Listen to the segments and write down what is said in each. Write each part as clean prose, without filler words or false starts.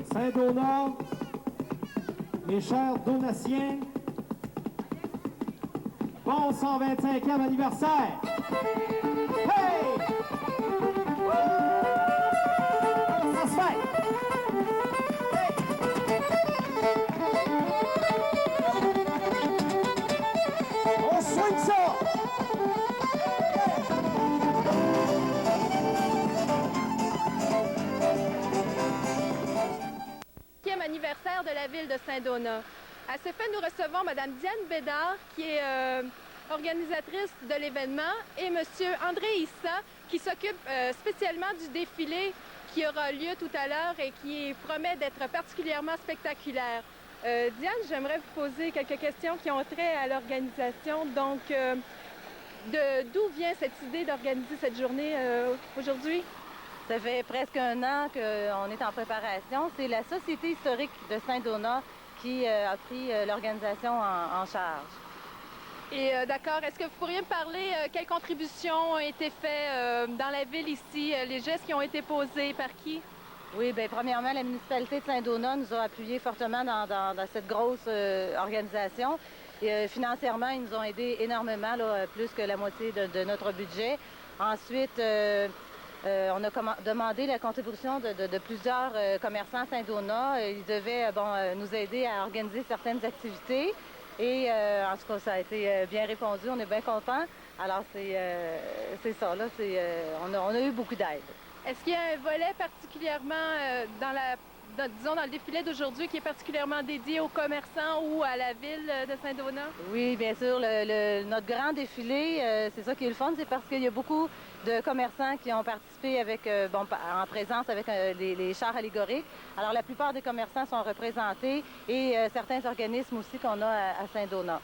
Saint-Donat, mes chers donatiens, bon 125e anniversaire! Hey! Ça se fait! On soigne ça! Anniversaire de la ville de Saint-Donat. À ce fait, nous recevons Mme Diane Bédard, qui est organisatrice de l'événement, et M. André Issa, qui s'occupe spécialement du défilé qui aura lieu tout à l'heure et qui promet d'être particulièrement spectaculaire. Diane, j'aimerais vous poser quelques questions qui ont trait à l'organisation. Donc, d'où vient cette idée d'organiser cette journée aujourd'hui? Ça fait presque un an qu'on est en préparation. C'est la Société historique de Saint-Donat qui a pris l'organisation en charge. Et d'accord, est-ce que vous pourriez me parler quelles contributions ont été faites dans la ville ici, les gestes qui ont été posés, par qui? Oui, bien, premièrement, la municipalité de Saint-Donat nous a appuyés fortement dans cette grosse organisation. Et, financièrement, ils nous ont aidés énormément, là, plus que la moitié de notre budget. Ensuite, on a demandé la contribution de plusieurs commerçants à Saint-Donat. Ils devaient nous aider à organiser certaines activités. Et en tout cas, ça a été bien répondu. On est bien contents. Alors, c'est ça, là. On a eu beaucoup d'aide. Est-ce qu'il y a un volet particulièrement disons, dans le défilé d'aujourd'hui qui est particulièrement dédié aux commerçants ou à la ville de Saint-Donat? Oui, bien sûr. Notre grand défilé, c'est ça qui est le fun, c'est parce qu'il y a beaucoup de commerçants qui ont participé en présence avec les chars allégoriques. Alors, la plupart des commerçants sont représentés et certains organismes aussi qu'on a à Saint-Donat.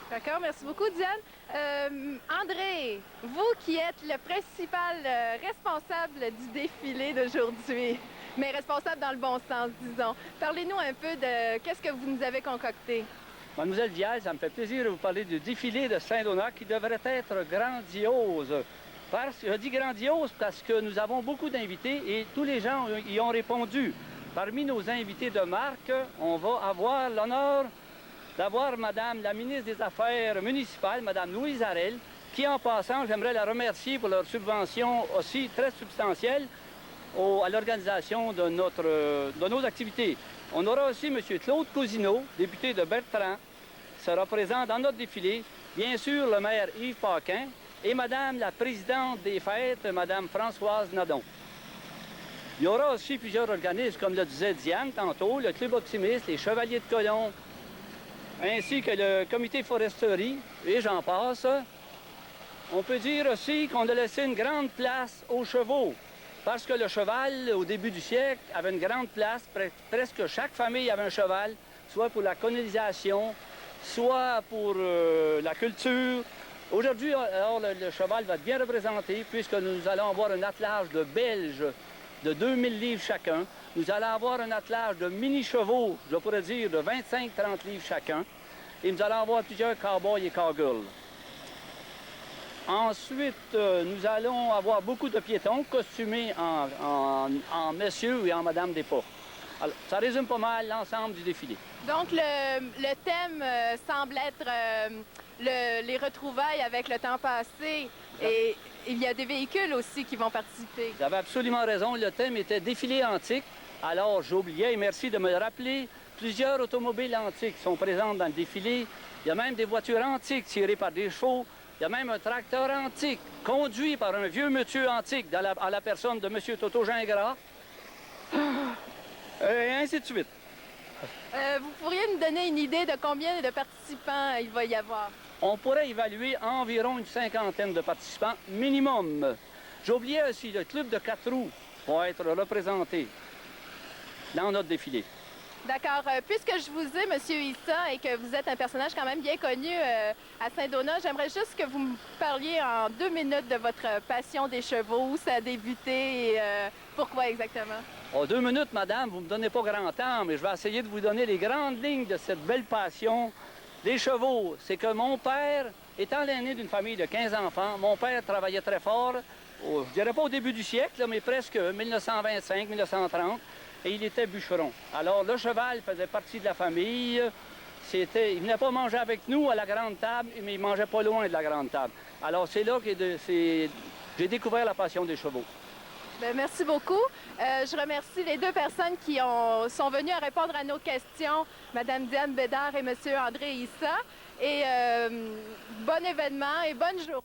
D'accord, merci beaucoup, Diane. André, vous qui êtes le principal responsable du défilé d'aujourd'hui, mais responsable dans le bon sens, disons. Parlez-nous un peu de qu'est-ce que vous nous avez concocté. Mademoiselle Vial, ça me fait plaisir de vous parler du défilé de Saint-Donat qui devrait être grandiose. Je dis grandiose parce que nous avons beaucoup d'invités et tous les gens y ont répondu. Parmi nos invités de marque, on va avoir l'honneur d'avoir Madame la ministre des Affaires municipales, Madame Louise Harel, qui, en passant, j'aimerais la remercier pour leur subvention aussi très substantielle à l'organisation de nos activités. On aura aussi M. Claude Cousineau, député de Bertrand, sera présent dans notre défilé. Bien sûr, le maire Yves Paquin et Madame la présidente des fêtes, Madame Françoise Nadon. Il y aura aussi plusieurs organismes, comme le disait Diane tantôt, le Club Optimiste, les Chevaliers de Colomb, ainsi que le Comité Foresterie, et j'en passe. On peut dire aussi qu'on a laissé une grande place aux chevaux, parce que le cheval, au début du siècle, avait une grande place. Presque chaque famille avait un cheval, soit pour la colonisation, soit pour la culture. Aujourd'hui, alors, le cheval va être bien représenté, puisque nous allons avoir un attelage de Belges de 2000 livres chacun. Nous allons avoir un attelage de mini-chevaux, je pourrais dire, de 25-30 livres chacun. Et nous allons avoir plusieurs cow-boys et cow-girls. Ensuite, nous allons avoir beaucoup de piétons costumés en messieurs et en madame des portes. Alors, ça résume pas mal l'ensemble du défilé. Donc, le thème semble être les retrouvailles avec le temps passé. Et il y a des véhicules aussi qui vont participer. Vous avez absolument raison. Le thème était défilé antique. Alors, j'oubliais, et merci de me le rappeler, plusieurs automobiles antiques sont présentes dans le défilé. Il y a même des voitures antiques tirées par des chevaux. Il y a même un tracteur antique conduit par un vieux monsieur antique à la personne de M. Toto Gingras. Et ainsi de suite. Vous pourriez nous donner une idée de combien de participants il va y avoir? On pourrait évaluer environ une cinquantaine de participants minimum. J'oubliais aussi, le club de 4 roues va être représenté dans notre défilé. D'accord. Puisque je vous ai, M. Issa, et que vous êtes un personnage quand même bien connu à Saint-Donat, j'aimerais juste que vous me parliez en 2 minutes de votre passion des chevaux, où ça a débuté et pourquoi exactement? En 2 minutes, madame, vous ne me donnez pas grand temps, mais je vais essayer de vous donner les grandes lignes de cette belle passion des chevaux. C'est que mon père, étant l'aîné d'une famille de 15 enfants, mon père travaillait très fort, je dirais pas au début du siècle, mais presque 1925-1930. et il était bûcheron. Alors le cheval faisait partie de la famille. Il ne venait pas manger avec nous à la grande table, mais il mangeait pas loin de la grande table. Alors c'est là que j'ai découvert la passion des chevaux. Bien, merci beaucoup. Je remercie les deux personnes qui sont venues à répondre à nos questions, Mme Diane Bédard et M. André Issa. Et bon événement et bonne journée.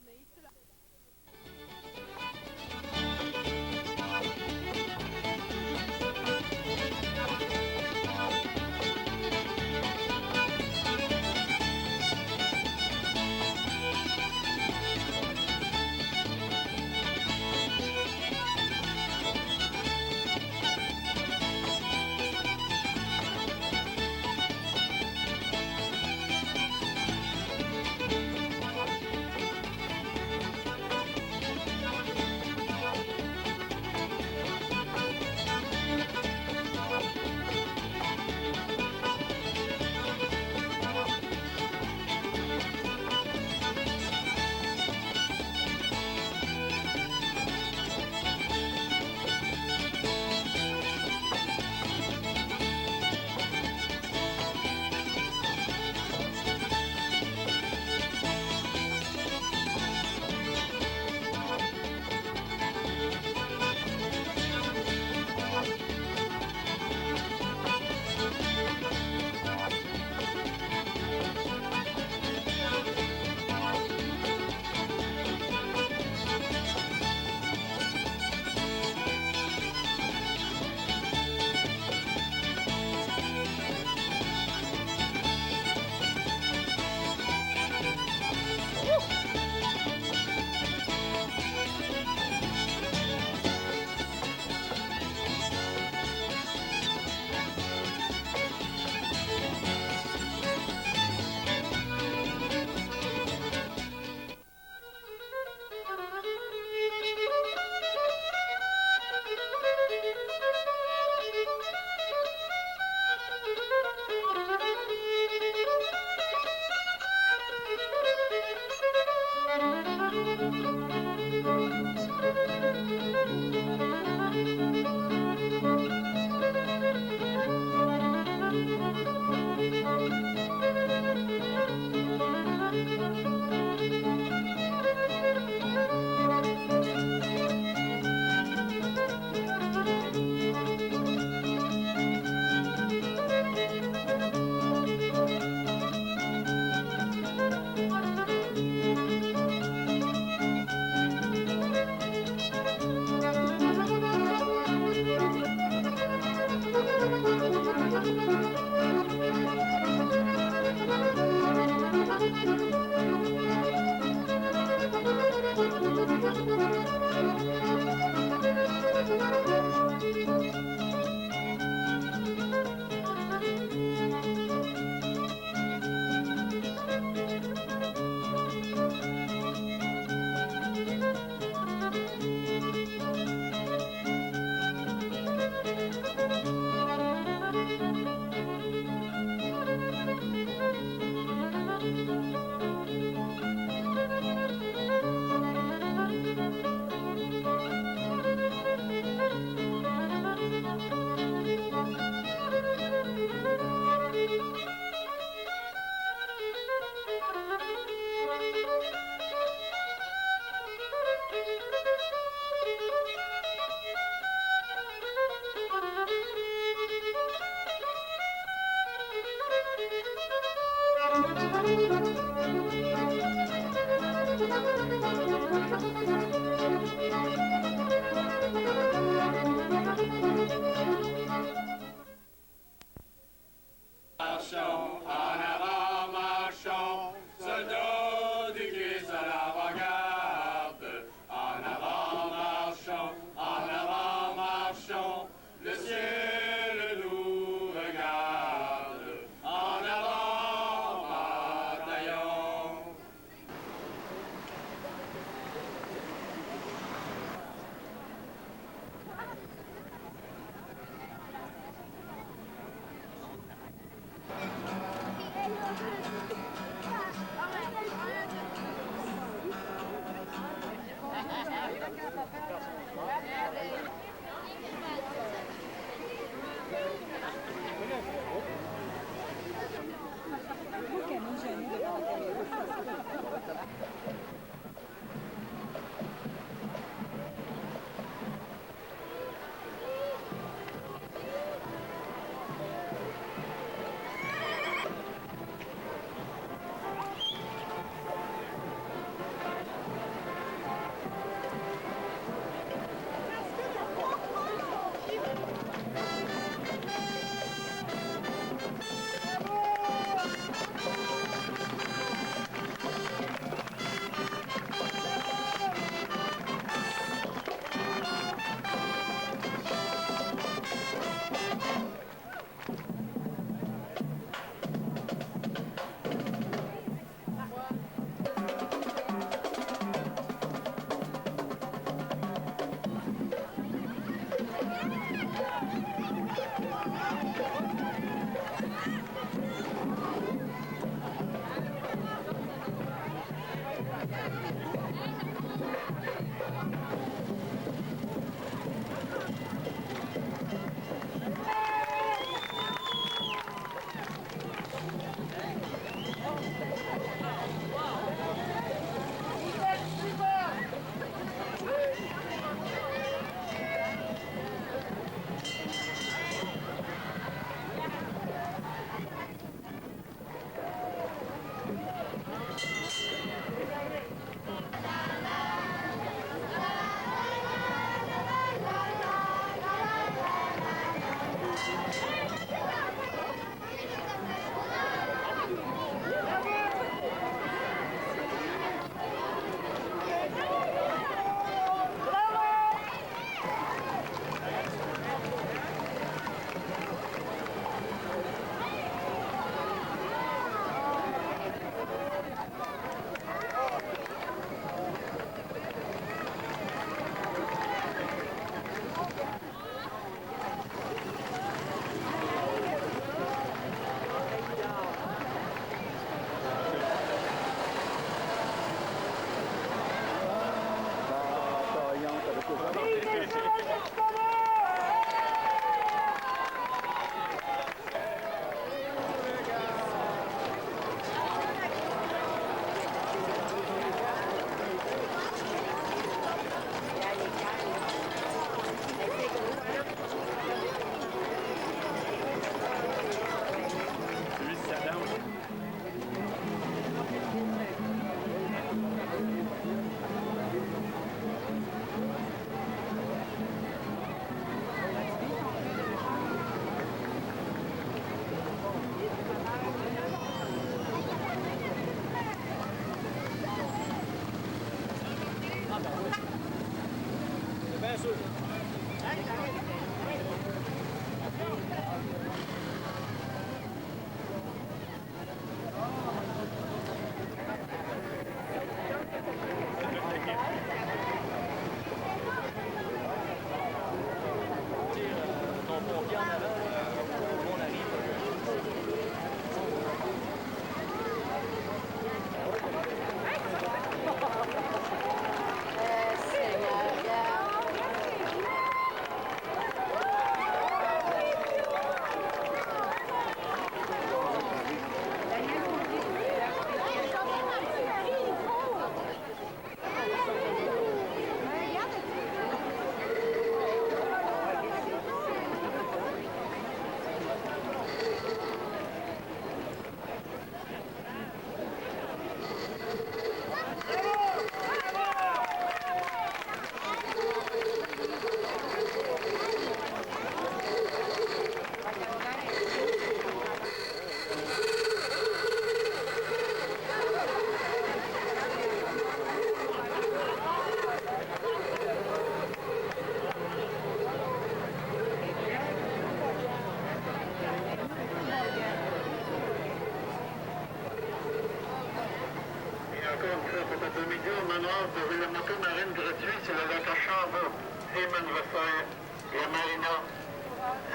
Cet après-midi au manoir, vous avez la moto marine gratuite sur le lac Archambault, Raymond Versailles et la Marina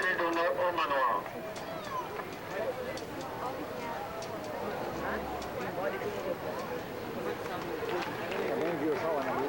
Saint-Donat au manoir. Un vieux char en